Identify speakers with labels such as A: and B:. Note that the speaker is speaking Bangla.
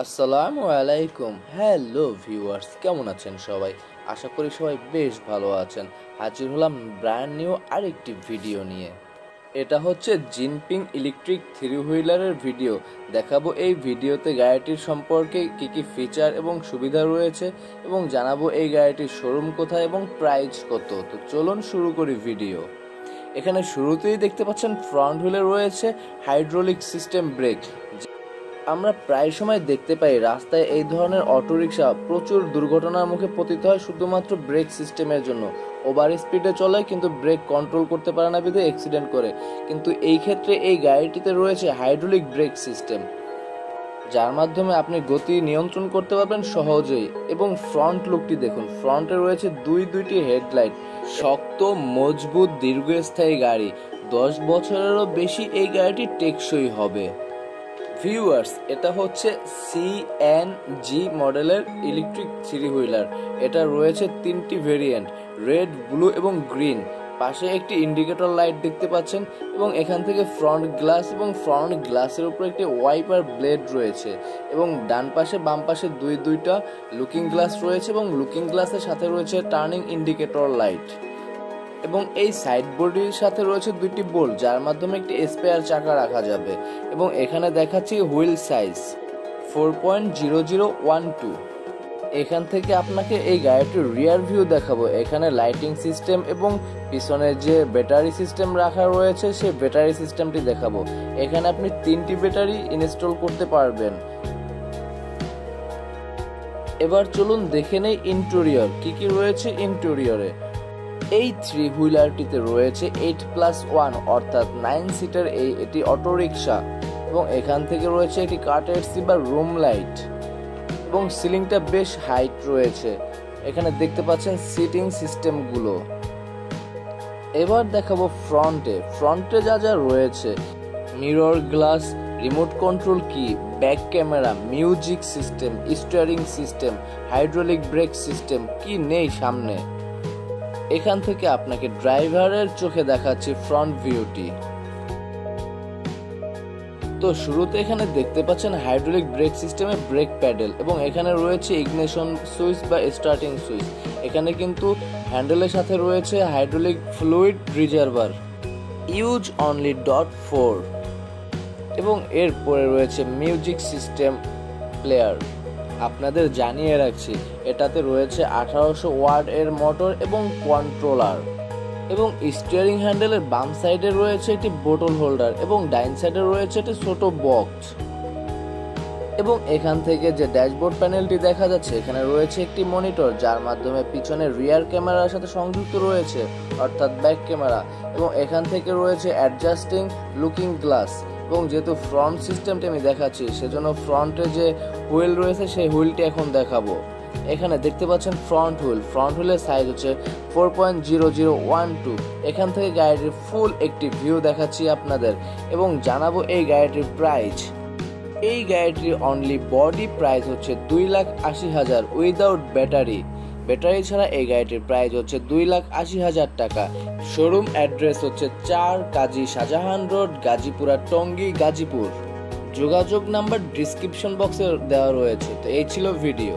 A: আসসালামু আলাইকুম। হ্যালো ভিউয়ার্স, কেমন আছেন সবাই? আশা করি সবাই বেশ ভালো আছেন। হাজির হলাম ব্র্যান্ড নিউ আরেকটি ভিডিও নিয়ে। এটা হচ্ছে জিনপিং ইলেকট্রিক থ্রি হুইলারের ভিডিও। দেখাবো এই ভিডিওতে গাড়িটির সম্পর্কে কি কি ফিচার এবং সুবিধা রয়েছে এবং জানাবো এই গাড়িটির শোরুম কোথায় এবং প্রাইস কত। তো চলুন শুরু করি ভিডিও। এখানে শুরুতেই দেখতে পাচ্ছেন ফ্রন্ট হুইলে রয়েছে হাইড্রোলিক সিস্টেম ব্রেক। আমরা প্রায় সময় দেখতে পাই রাস্তায় এই ধরনের অটোরিকশা প্রচুর দুর্ঘটনার মুখে পতিত হয় শুধুমাত্র ব্রেক সিস্টেমের জন্য। ওভার স্পিডে চলে কিন্তু ব্রেক কন্ট্রোল করতে পারে না বিধে অ্যাক্সিডেন্ট করে। কিন্তু এই ক্ষেত্রে এই গাড়িটিতে রয়েছে হাইড্রোলিক ব্রেক সিস্টেম, যার মাধ্যমে আপনি গতি নিয়ন্ত্রণ করতে পারবেন সহজেই। এবং ফ্রন্ট লুকটি দেখুন, ফ্রন্টে রয়েছে দুইটি হেডলাইট। শক্ত, মজবুত, দীর্ঘস্থায়ী গাড়ি। 10 বছরেরও বেশি এই গাড়িটি টেকসই হবে। ভিউয়ার্স, এটা হচ্ছে সিএনজি মডেলের ইলেকট্রিক থ্রি হুইলার। এটা রয়েছে 3টি ভেরিয়েন্ট, রেড, ব্লু এবং গ্রিন। পাশে একটি ইন্ডিকেটর লাইট দেখতে পাচ্ছেন এবং এখান থেকে ফ্রন্ট গ্লাস এবং ফ্রন্ট গ্লাসের উপর একটি ওয়াইপার ব্লেড রয়েছে এবং ডান পাশে বাম পাশে দুইটা লুকিং গ্লাস রয়েছে এবং লুকিং গ্লাসের সাথে রয়েছে টার্নিং ইন্ডিকেটর লাইট। এবং এই সাইড বডির সাথে রয়েছে 2টি বোল্ট, যার মাধ্যমে একটি স্পেয়ার চাকা রাখা যাবে। এবং এখানে দেখাচ্ছি হুইল সাইজ 4.0012। এখান থেকে আপনাকে এই গাড়িটির রিয়ার ভিউ দেখাবো। এখানে লাইটিং সিস্টেম এবং পিছনে যে ব্যাটারি সিস্টেম রাখা রয়েছে সেই ব্যাটারি সিস্টেমটি দেখাবো। এখানে আপনি 3টি ব্যাটারি ইনস্টল করতে পারবেন। এবার চলুন দেখে নেই ইন্টেরিয়র কি কি রয়েছে ইন্টেরিয়রে। এই থ্রি হুইলারটিতে রয়েছে 8+1 অর্থাৎ 9 সিটের এটি অটোরিকশা। এবং এখান থেকে রয়েছে একটি কার্টেসি বা রুম লাইট এবং সিলিংটা বেশ হাইট রয়েছে। এখানে দেখতে পাচ্ছেন সিটিং সিস্টেমগুলো। এবার দেখাবো ফ্রন্টে যা যা রয়েছে: মিরর গ্লাস, রিমোট কন্ট্রোল কি, back camera, music system, steering system, hydraulic brake system. কি নেই সামনে। এখান থেকে আপনাকে ড্রাইভারের চোখে দেখাচ্ছি ফ্রন্ট ভিউটি। তো শুরুতে এখানে দেখতে পাচ্ছেন হাইড্রোলিক ব্রেক সিস্টেমে ব্রেক প্যাডেল এবং এখানে রয়েছে ইগনিশন সুইচ বা স্টার্টিং সুইচ। এখানে কিন্তু হ্যান্ডেলের সাথে রয়েছে hydraulic fluid reservoir, use only .4। এবং এরপরে রয়েছে মিউজিক সিস্টেম প্লেয়ার। আপনাদের জানিয়ে রাখছি এটাতে রয়েছে 1800 ওয়াট এর মোটর এবং কন্ট্রোলার। এবং স্টিয়ারিং হ্যান্ডেলের বাম সাইডে রয়েছে একটি বোতল হোল্ডার এবং ডাইন সাইডে রয়েছে একটি ছোট বক্স। এবং এখান থেকে যে ড্যাশবোর্ড প্যানেলটি দেখা যাচ্ছে, এখানে রয়েছে একটি মনিটর, যার মাধ্যমে পিছনে রিয়ার ক্যামেরার সাথে সংযুক্ত রয়েছে অর্থাৎ ব্যাক ক্যামেরা। এবং এখান থেকে রয়েছে অ্যাডজাস্টিং লুকিং গ্লাস। এবং যেহেতু ফ্রন্ট সিস্টেমটি আমি দেখাচ্ছি সেজন্য ফ্রন্টে যে হুইল রয়েছে সেই হুইলটি এখন দেখাবো। এখানে দেখতে পাচ্ছেন ফ্রন্ট হুইলের সাইজ হচ্ছে 4.0012। এখান থেকে গাড়িটির ফুল একটি ভিউ দেখাচ্ছি আপনাদের এবং জানাবো এই গাড়িটির প্রাইস। এই গাড়িটির অনলি বডি প্রাইস হচ্ছে 2,80,000 উইদাউট ব্যাটারি ছাড়া এই গাড়িটির প্রাইস হচ্ছে 2,80,000 টাকা। শোরুম অ্যাড্রেস হচ্ছে 4 কাজী শাহজাহান রোড, গাজীপুরা, টঙ্গী, গাজীপুর। যোগাযোগ নাম্বার ডিসক্রিপশন বক্সে দেওয়া রয়েছে। তো এই ছিল ভিডিও।